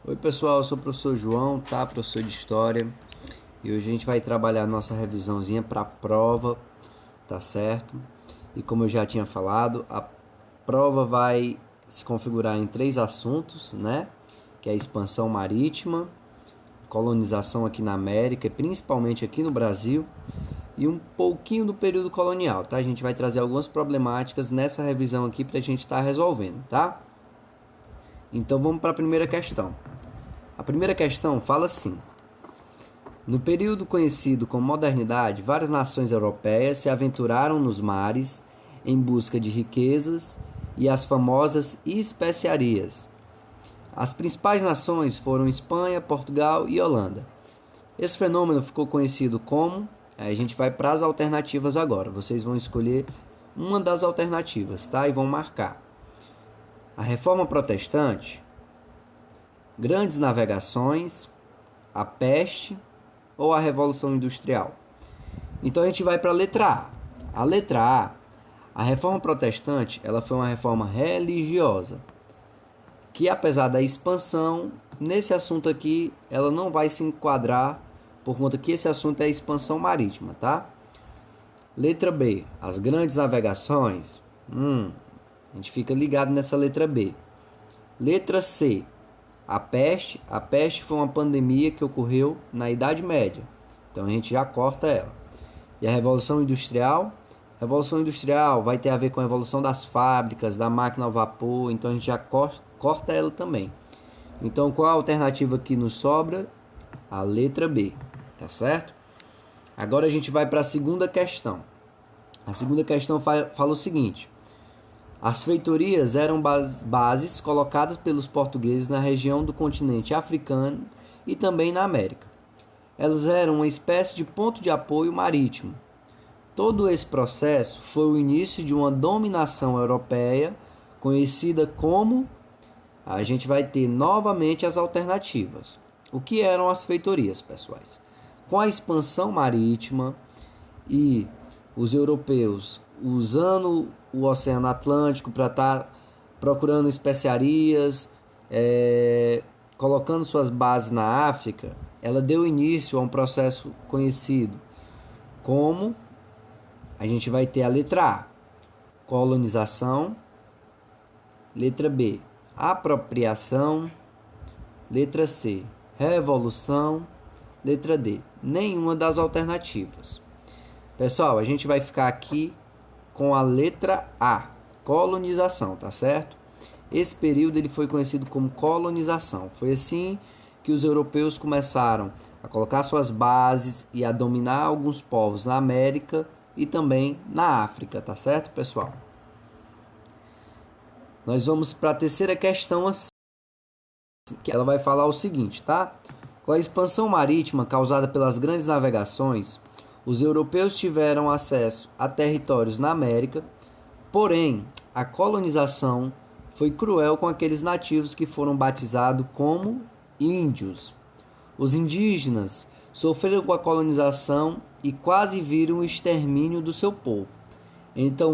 Oi pessoal, eu sou o professor João, tá? Professor de História. E hoje a gente vai trabalhar nossa revisãozinha para a prova, tá certo? E como eu já tinha falado, a prova vai se configurar em 3 assuntos, né? Que é a expansão marítima, colonização aqui na América, e principalmente aqui no Brasil, e um pouquinho do período colonial, tá? A gente vai trazer algumas problemáticas nessa revisão aqui para a gente estar resolvendo, tá? Então vamos para a primeira questão. A primeira questão fala assim: no período conhecido como modernidade, várias nações europeias se aventuraram nos mares em busca de riquezas e as famosas especiarias. As principais nações foram Espanha, Portugal e Holanda. Esse fenômeno ficou conhecido como... A gente vai para as alternativas agora. Vocês vão escolher uma das alternativas, tá? E vão marcar: a Reforma Protestante, grandes navegações, a peste ou a Revolução Industrial. Então a gente vai para a letra A. A letra A Reforma Protestante, ela foi uma reforma religiosa, que apesar da expansão, nesse assunto aqui, ela não vai se enquadrar, por conta que esse assunto é a expansão marítima, tá? Letra B, as grandes navegações. A gente fica ligado nessa letra B. Letra C, a peste. A peste foi uma pandemia que ocorreu na Idade Média, então a gente já corta ela. E a Revolução Industrial? A Revolução Industrial vai ter a ver com a evolução das fábricas, da máquina a vapor, então a gente já corta ela também. Então qual a alternativa que nos sobra? A letra B, tá certo? Agora a gente vai para a segunda questão. A segunda questão fala o seguinte: as feitorias eram bases colocadas pelos portugueses na região do continente africano e também na América. Elas eram uma espécie de ponto de apoio marítimo. Todo esse processo foi o início de uma dominação europeia conhecida como... A gente vai ter novamente as alternativas. O que eram as feitorias, pessoais? Com a expansão marítima e os europeus usando o Oceano Atlântico para estar procurando especiarias, colocando suas bases na África, ela deu início a um processo conhecido como... A gente vai ter a letra A, colonização. Letra B, apropriação. Letra C, revolução. Letra D, nenhuma das alternativas. Pessoal, a gente vai ficar aqui com a letra A, colonização, tá certo? Esse período ele foi conhecido como colonização. Foi assim que os europeus começaram a colocar suas bases e a dominar alguns povos na América e também na África, tá certo, pessoal? Nós vamos para a terceira questão, que ela vai falar o seguinte, tá? Com a expansão marítima causada pelas grandes navegações, os europeus tiveram acesso a territórios na América, porém, a colonização foi cruel com aqueles nativos que foram batizados como índios. Os indígenas sofreram com a colonização e quase viram o extermínio do seu povo. Então,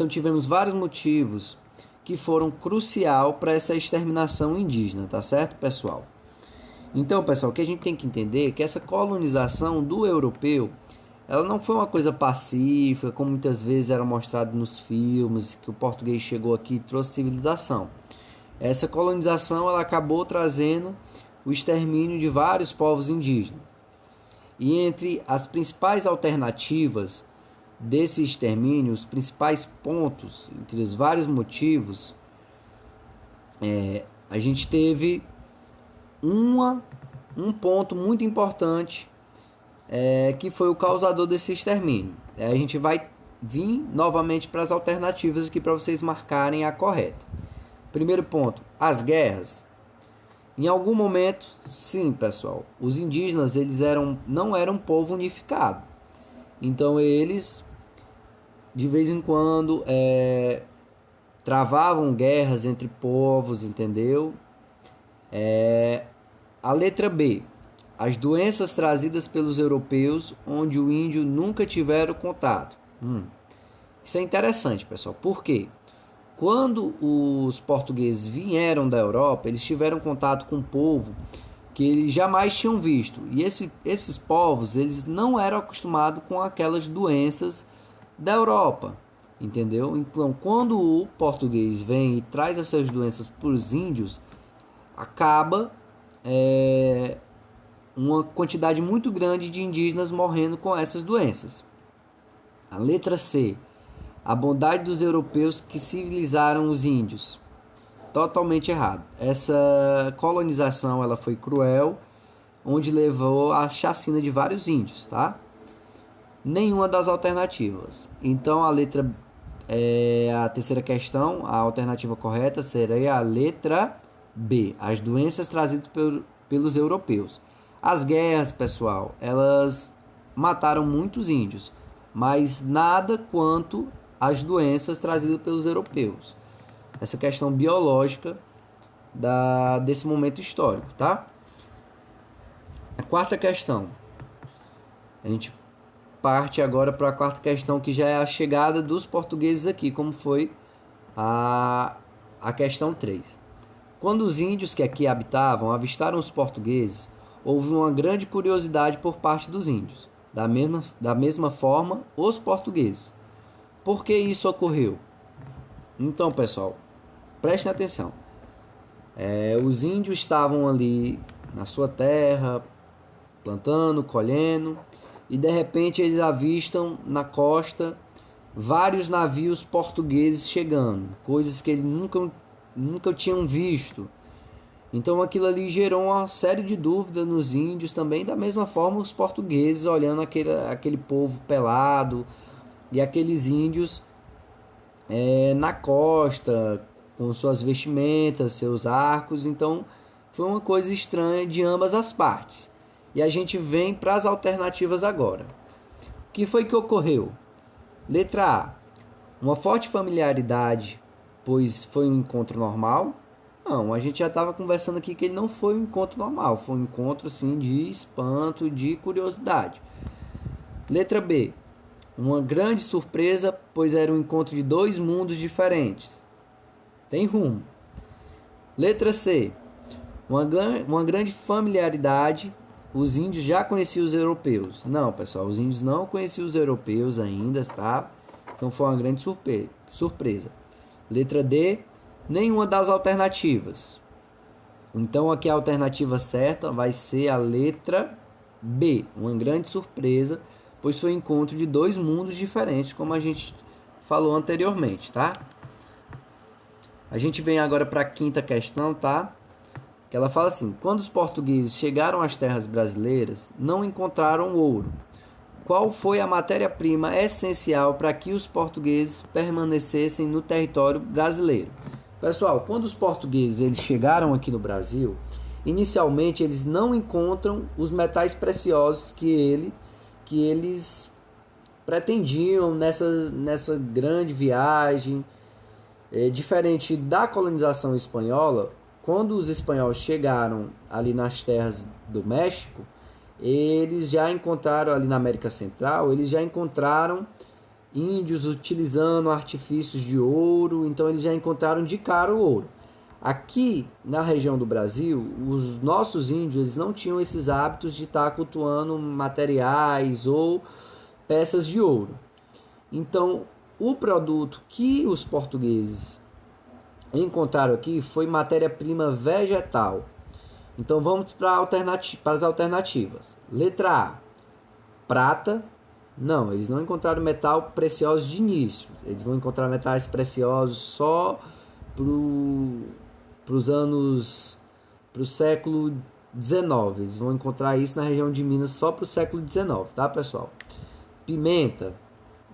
tivemos vários motivos que foram crucial para essa exterminação indígena, tá certo, pessoal? Então, pessoal, o que a gente tem que entender é que essa colonização do europeu, ela não foi uma coisa pacífica, como muitas vezes era mostrado nos filmes, que o português chegou aqui e trouxe civilização. Essa colonização ela acabou trazendo o extermínio de vários povos indígenas. E entre as principais alternativas desse extermínio, os principais pontos, entre os vários motivos, a gente teve um ponto muito importante, que foi o causador desse extermínio. A gente vai vir novamente para as alternativas aqui para vocês marcarem a correta. Primeiro ponto, as guerras. Em algum momento, sim, pessoal, os indígenas não eram um povo unificado. Então eles, de vez em quando, travavam guerras entre povos, entendeu? A letra B, as doenças trazidas pelos europeus, onde o índio nunca tiveram contato. Isso é interessante, pessoal. Por quê? Quando os portugueses vieram da Europa, eles tiveram contato com um povo que eles jamais tinham visto. E esses povos, eles não eram acostumados com aquelas doenças da Europa, entendeu? Então, quando o português vem e traz essas doenças para os índios, acaba uma quantidade muito grande de indígenas morrendo com essas doenças. A letra C. A bondade dos europeus que civilizaram os índios. Totalmente errado. Essa colonização ela foi cruel, onde levou à chacina de vários índios, tá? Nenhuma das alternativas. Então a letra a terceira questão, a alternativa correta seria a letra B. As doenças trazidas pelos europeus. As guerras, pessoal, elas mataram muitos índios, mas nada quanto as doenças trazidas pelos europeus. Essa questão biológica desse momento histórico, tá? A quarta questão. A gente parte agora para a quarta questão, que já é a chegada dos portugueses aqui, como foi a questão 3. Quando os índios que aqui habitavam avistaram os portugueses, houve uma grande curiosidade por parte dos índios. Da mesma forma, os portugueses. Por que isso ocorreu? Então, pessoal, prestem atenção. Os índios estavam ali na sua terra, plantando, colhendo, e de repente eles avistam na costa vários navios portugueses chegando, coisas que eles nunca tinham visto. Então aquilo ali gerou uma série de dúvidas nos índios também, da mesma forma os portugueses olhando aquele povo pelado e aqueles índios na costa, com suas vestimentas, seus arcos. Então foi uma coisa estranha de ambas as partes. E a gente vem para as alternativas agora. O que foi que ocorreu? Letra A. Uma forte familiaridade, pois foi um encontro normal. Não, a gente já estava conversando aqui que ele não foi um encontro normal. Foi um encontro assim, de espanto, de curiosidade. Letra B. Uma grande surpresa, pois era um encontro de dois mundos diferentes. Tem rumo. Letra C. Uma grande familiaridade. Os índios já conheciam os europeus. Não, pessoal, os índios não conheciam os europeus ainda, tá? Então foi uma grande surpresa. Letra D. Nenhuma das alternativas. Então aqui a alternativa certa vai ser a letra B. Uma grande surpresa, pois foi o encontro de dois mundos diferentes, como a gente falou anteriormente, tá? A gente vem agora para a quinta questão, tá? Que ela fala assim: quando os portugueses chegaram às terras brasileiras, não encontraram ouro. Qual foi a matéria-prima essencial para que os portugueses permanecessem no território brasileiro? Pessoal, quando os portugueses eles chegaram aqui no Brasil, inicialmente eles não encontram os metais preciosos que eles pretendiam nessa grande viagem. Diferente da colonização espanhola, quando os espanhóis chegaram ali nas terras do México, eles já encontraram ali na América Central, eles já encontraram índios utilizando artifícios de ouro, então eles já encontraram de cara o ouro. Aqui na região do Brasil, os nossos índios eles não tinham esses hábitos de estar cultuando materiais ou peças de ouro. Então, o produto que os portugueses encontraram aqui foi matéria-prima vegetal. Então vamos para as alternativas. Letra A, prata. Não, eles não encontraram metal precioso de início. Eles vão encontrar metais preciosos só para o século XIX. Eles vão encontrar isso na região de Minas só para o século XIX, tá, pessoal? Pimenta.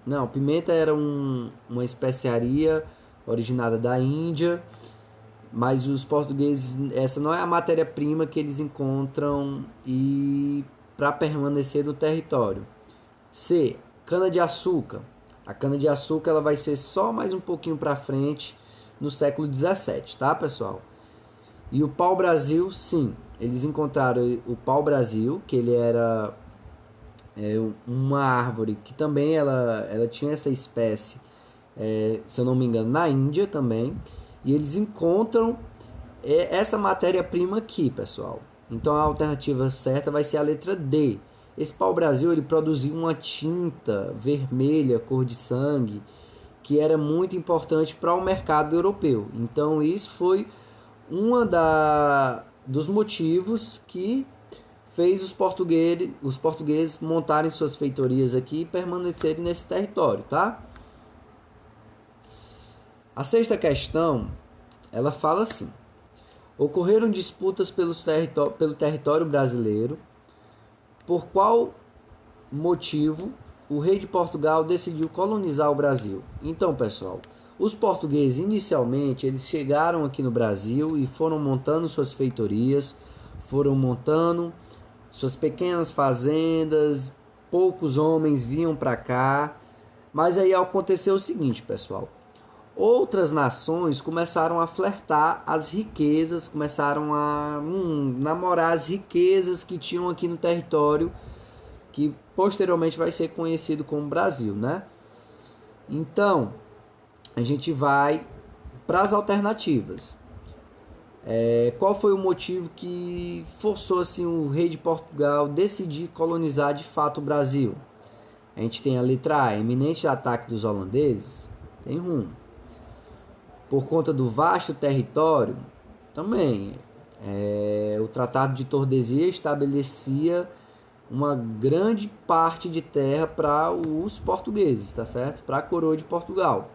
Não, pimenta era uma especiaria originada da Índia, mas os portugueses, essa não é a matéria-prima que eles encontram e para permanecer no território. C, cana-de-açúcar. A cana-de-açúcar ela vai ser só mais um pouquinho para frente, no século XVII, tá, pessoal? E o pau-brasil, sim, eles encontraram o pau-brasil, que ele era uma árvore que também ela tinha essa espécie se eu não me engano, na Índia também, e eles encontram essa matéria-prima aqui, pessoal. Então a alternativa certa vai ser a letra D. Esse pau-brasil, ele produziu uma tinta vermelha, cor de sangue, que era muito importante para o mercado europeu. Então isso foi dos motivos que fez os portugueses montarem suas feitorias aqui e permanecerem nesse território, tá? A sexta questão, ela fala assim: ocorreram disputas pelo território brasileiro. Por qual motivo o rei de Portugal decidiu colonizar o Brasil? Então, pessoal, os portugueses inicialmente eles chegaram aqui no Brasil e foram montando suas feitorias, foram montando suas pequenas fazendas, poucos homens vinham para cá, mas aí aconteceu o seguinte, pessoal. Outras nações começaram a flertar as riquezas, começaram a namorar as riquezas que tinham aqui no território, que posteriormente vai ser conhecido como Brasil, né? Então, a gente vai para as alternativas. Qual foi o motivo que forçou assim, o rei de Portugal decidir colonizar de fato o Brasil? A gente tem a letra A, iminente ataque dos holandeses, tem rumo. Por conta do vasto território, também. O Tratado de Tordesilhas estabelecia uma grande parte de terra para os portugueses, tá certo? Para a coroa de Portugal.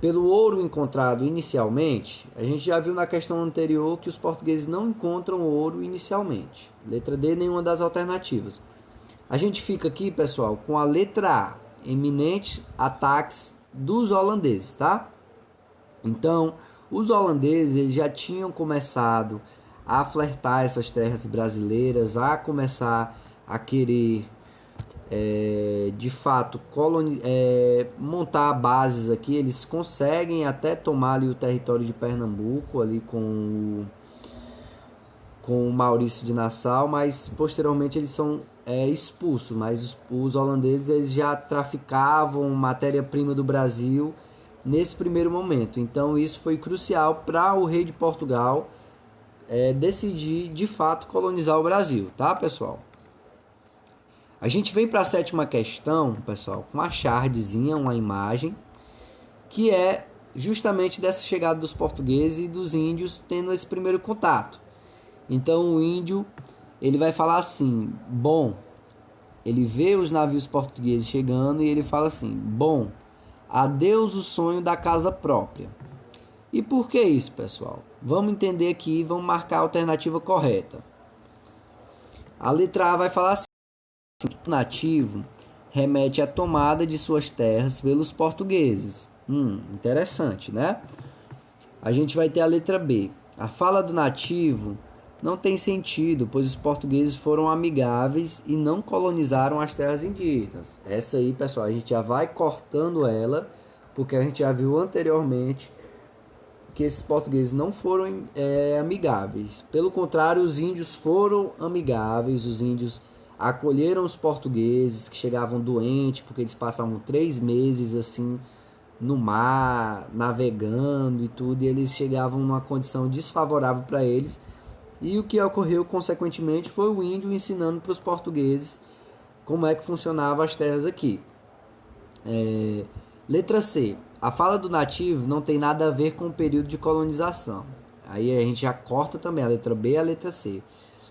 Pelo ouro encontrado inicialmente, a gente já viu na questão anterior que os portugueses não encontram ouro inicialmente. Letra D, nenhuma das alternativas. A gente fica aqui, pessoal, com a letra A, eminentes ataques dos holandeses, tá? Então, os holandeses eles já tinham começado a flertar essas terras brasileiras, a começar a querer, de fato, montar bases aqui. Eles conseguem até tomar ali o território de Pernambuco, ali com o Maurício de Nassau, mas posteriormente eles são expulsos. Mas os holandeses eles já traficavam matéria-prima do Brasil nesse primeiro momento. Então isso foi crucial para o rei de Portugal decidir de fato colonizar o Brasil, tá, pessoal? A gente vem para a sétima questão, pessoal, com uma chardezinha, uma imagem, que é justamente dessa chegada dos portugueses e dos índios tendo esse primeiro contato. Então o índio ele vai falar assim: bom, ele vê os navios portugueses chegando e ele fala assim: bom, adeus o sonho da casa própria. E por que isso, pessoal? Vamos entender aqui e vamos marcar a alternativa correta. A letra A vai falar assim: o nativo remete à tomada de suas terras pelos portugueses. Interessante, né? A gente vai ter a letra B. A fala do nativo não tem sentido, pois os portugueses foram amigáveis e não colonizaram as terras indígenas. Essa aí, pessoal, a gente já vai cortando ela, porque a gente já viu anteriormente que esses portugueses não foram amigáveis. Pelo contrário, os índios foram amigáveis. Os índios acolheram os portugueses que chegavam doentes, porque eles passavam 3 meses assim no mar, navegando e tudo, e eles chegavam numa condição desfavorável para eles. E o que ocorreu, consequentemente, foi o índio ensinando para os portugueses como é que funcionavam as terras aqui. Letra C. A fala do nativo não tem nada a ver com o período de colonização. Aí a gente já corta também a letra B e a letra C.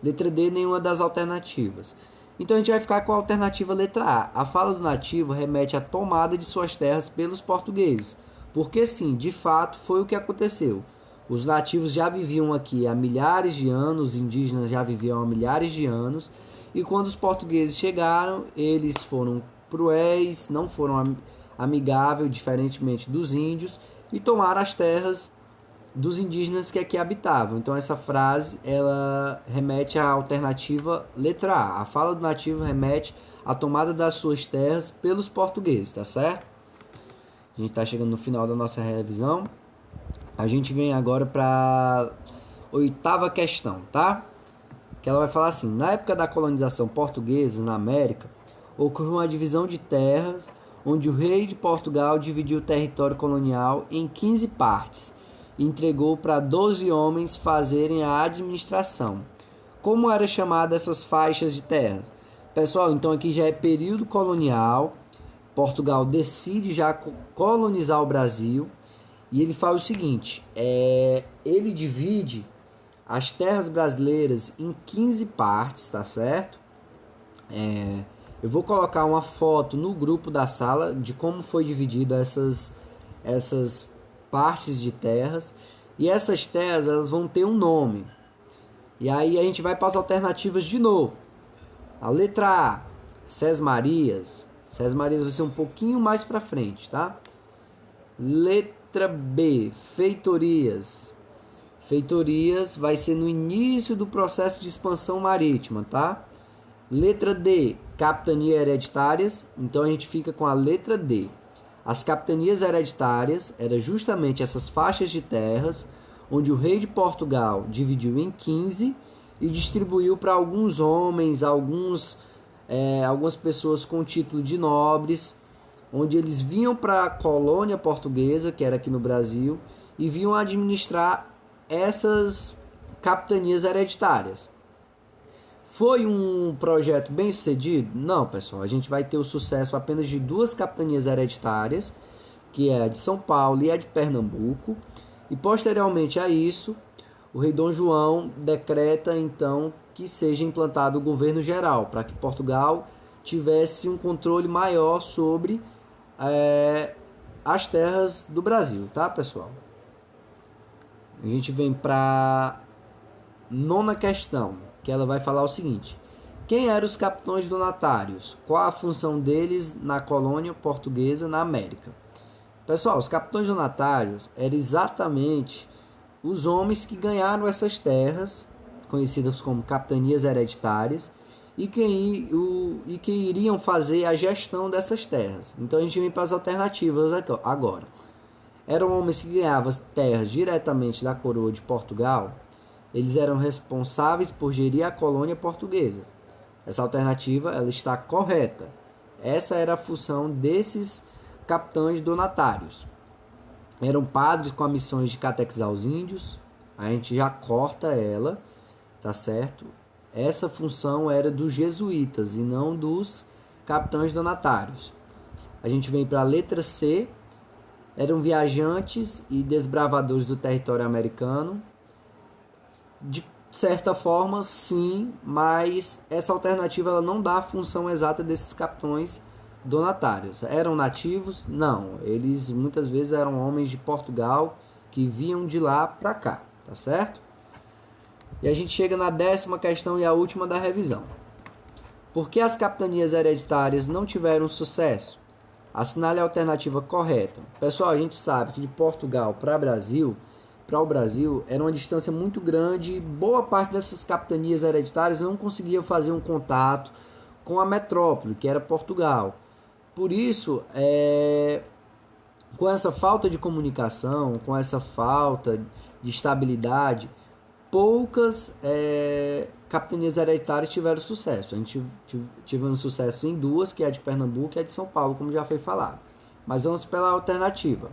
Letra D, nenhuma das alternativas. Então a gente vai ficar com a alternativa letra A. A fala do nativo remete à tomada de suas terras pelos portugueses. Porque sim, de fato, foi o que aconteceu. Os nativos já viviam aqui há milhares de anos, os indígenas já viviam há milhares de anos, e quando os portugueses chegaram, eles foram cruéis, não foram amigáveis, diferentemente dos índios, e tomaram as terras dos indígenas que aqui habitavam. Então essa frase ela remete à alternativa letra A. A fala do nativo remete à tomada das suas terras pelos portugueses, tá certo? A gente está chegando no final da nossa revisão. A gente vem agora para a 8ª questão, tá? Que ela vai falar assim: na época da colonização portuguesa na América, ocorreu uma divisão de terras onde o rei de Portugal dividiu o território colonial em 15 partes e entregou para 12 homens fazerem a administração. Como era chamada essas faixas de terras? Pessoal, então aqui já é período colonial. Portugal decide já colonizar o Brasil e ele faz o seguinte: ele divide as terras brasileiras em 15 partes, tá certo? Eu vou colocar uma foto no grupo da sala de como foi dividida essas partes de terras. E essas terras elas vão ter um nome. E aí a gente vai para as alternativas de novo. A letra A, Sesmarias. Sesmarias vai ser um pouquinho mais para frente, tá? Letra B, Feitorias. Feitorias vai ser no início do processo de expansão marítima, tá? Letra D, capitanias hereditárias. Então a gente fica com a letra D. As capitanias hereditárias eram justamente essas faixas de terras onde o rei de Portugal dividiu em 15 e distribuiu para alguns homens, algumas pessoas com título de nobres, onde eles vinham para a colônia portuguesa, que era aqui no Brasil, e vinham administrar essas capitanias hereditárias. Foi um projeto bem sucedido? Não, pessoal. A gente vai ter o sucesso apenas de 2 capitanias hereditárias, que é a de São Paulo e a de Pernambuco. E posteriormente a isso, o rei Dom João decreta então que seja implantado o governo geral, para que Portugal tivesse um controle maior sobre as terras do Brasil, tá, pessoal? A gente vem para nona questão, que ela vai falar o seguinte: quem eram os capitães donatários? Qual a função deles na colônia portuguesa na América? Pessoal, os capitães donatários eram exatamente os homens que ganharam essas terras, conhecidas como capitanias hereditárias, e que iriam fazer a gestão dessas terras. Então a gente vem para as alternativas agora. Eram homens que ganhavam terras diretamente da coroa de Portugal. Eles eram responsáveis por gerir a colônia portuguesa. Essa alternativa ela está correta. Essa era a função desses capitães donatários. Eram padres com a missão de catequizar os índios. A gente já corta ela, tá certo? Essa função era dos jesuítas e não dos capitães donatários. A gente vem para a letra C. Eram viajantes e desbravadores do território americano. De certa forma, sim, mas essa alternativa ela não dá a função exata desses capitães donatários. Eram nativos? Não. Eles muitas vezes eram homens de Portugal que vinham de lá para cá, tá certo? E a gente chega na 10ª questão e a última da revisão. Por que as capitanias hereditárias não tiveram sucesso? Assinale a alternativa correta. Pessoal, a gente sabe que de Portugal para o Brasil era uma distância muito grande. Boa parte dessas capitanias hereditárias não conseguia fazer um contato com a metrópole, que era Portugal. Por isso, com essa falta de comunicação, com essa falta de estabilidade, poucas capitanias hereditárias tiveram sucesso. A gente tivemos sucesso em 2, que é a de Pernambuco e a de São Paulo, como já foi falado. Mas vamos pela alternativa.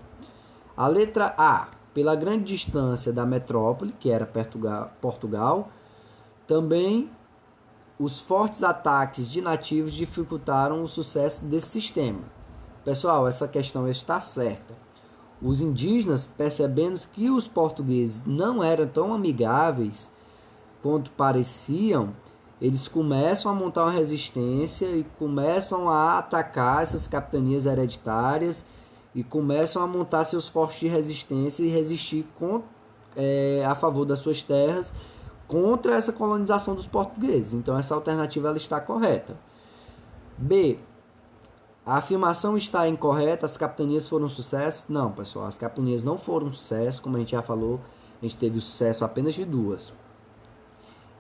A letra A, pela grande distância da metrópole, que era Portugal, também os fortes ataques de nativos dificultaram o sucesso desse sistema. Pessoal, essa questão está certa. Os indígenas, percebendo que os portugueses não eram tão amigáveis quanto pareciam, eles começam a montar uma resistência e começam a atacar essas capitanias hereditárias e começam a montar seus fortes de resistência e resistir a favor das suas terras contra essa colonização dos portugueses. Então essa alternativa ela está correta. B. A afirmação está incorreta, as capitanias foram um sucesso? Não, pessoal, as capitanias não foram um sucesso, como a gente já falou, a gente teve o sucesso apenas de 2.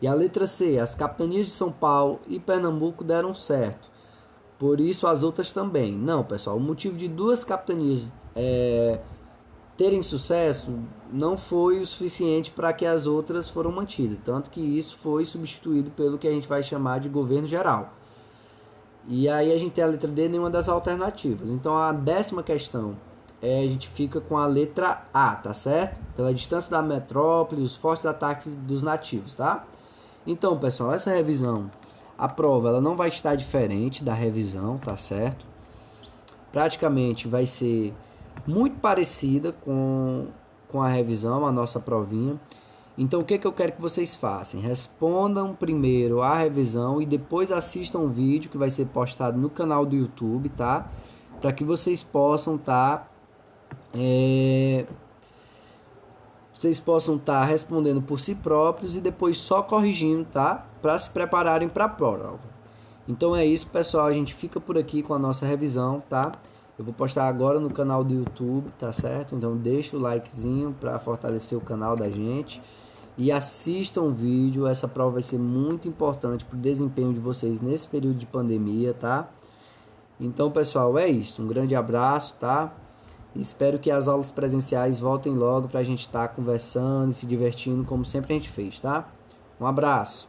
E a letra C, as capitanias de São Paulo e Pernambuco deram certo, por isso as outras também. Não, pessoal, o motivo de 2 capitanias terem sucesso não foi o suficiente para que as outras foram mantidas, tanto que isso foi substituído pelo que a gente vai chamar de governo geral. E aí a gente tem a letra D, nenhuma das alternativas. Então a 10ª questão a gente fica com a letra A, tá certo? Pela distância da metrópole, os fortes ataques dos nativos, tá? Então, pessoal, essa revisão, a prova, ela não vai estar diferente da revisão, tá certo? Praticamente vai ser muito parecida com a revisão, a nossa provinha. Então, o que eu quero que vocês façam? Respondam primeiro a revisão e depois assistam o vídeo que vai ser postado no canal do YouTube, tá? Para que vocês possam estar respondendo por si próprios e depois só corrigindo, tá? Para se prepararem para a prova. Então é isso, pessoal. A gente fica por aqui com a nossa revisão, tá? Eu vou postar agora no canal do YouTube, tá certo? Então deixa o likezinho para fortalecer o canal da gente. E assistam o vídeo. Essa prova vai ser muito importante para o desempenho de vocês nesse período de pandemia, tá? Então, pessoal, é isso. Um grande abraço, tá? Espero que as aulas presenciais voltem logo para a gente estar conversando e se divertindo como sempre a gente fez, tá? Um abraço.